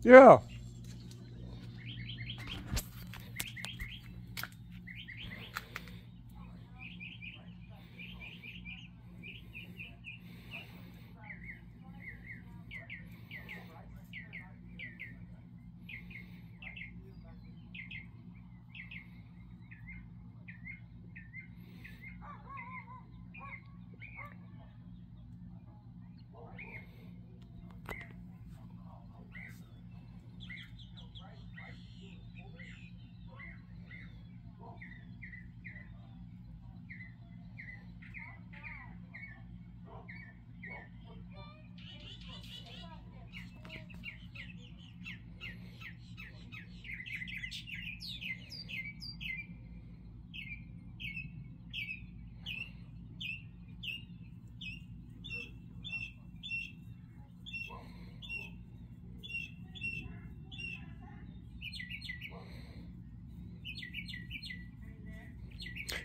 Yeah.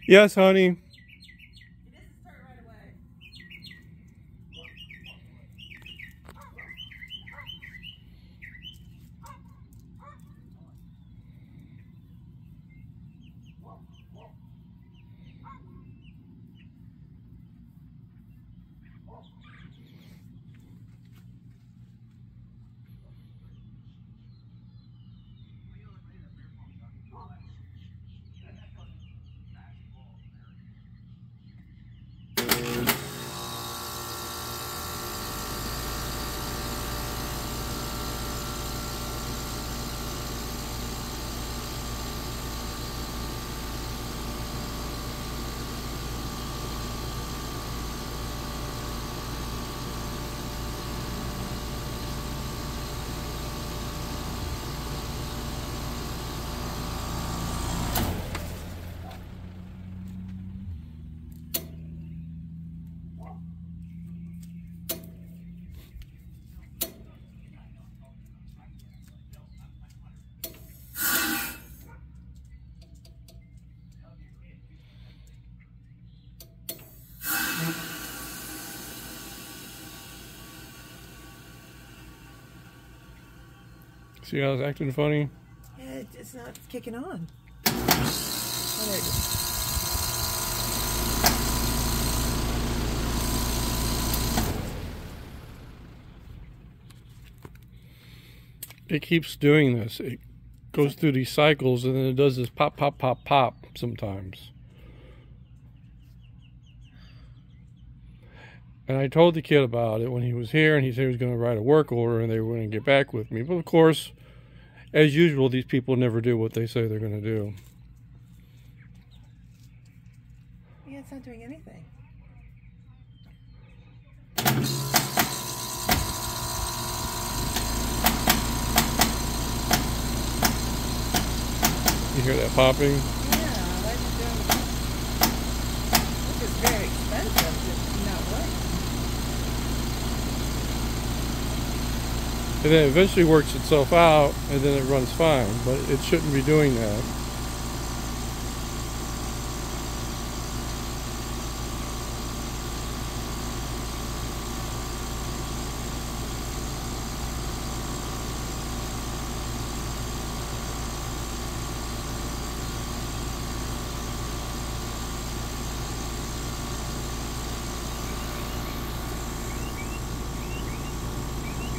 Yes, honey. See how it's acting funny? Yeah, it's not kicking on. Oh, there it is. It keeps doing this. It goes through these cycles and then it does this pop, pop, pop, pop sometimes. And I told the kid about it when he was here, and he said he was going to write a work order and they were going to get back with me. But of course, as usual, these people never do what they say they're going to do. Yeah, it's not doing anything. You hear that popping? Yeah, why is it doing that? This is very expensive to not work. And then it eventually works itself out, and then it runs fine. But it shouldn't be doing that.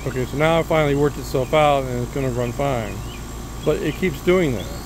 Okay, so now it finally worked itself out and it's going to run fine. But it keeps doing that.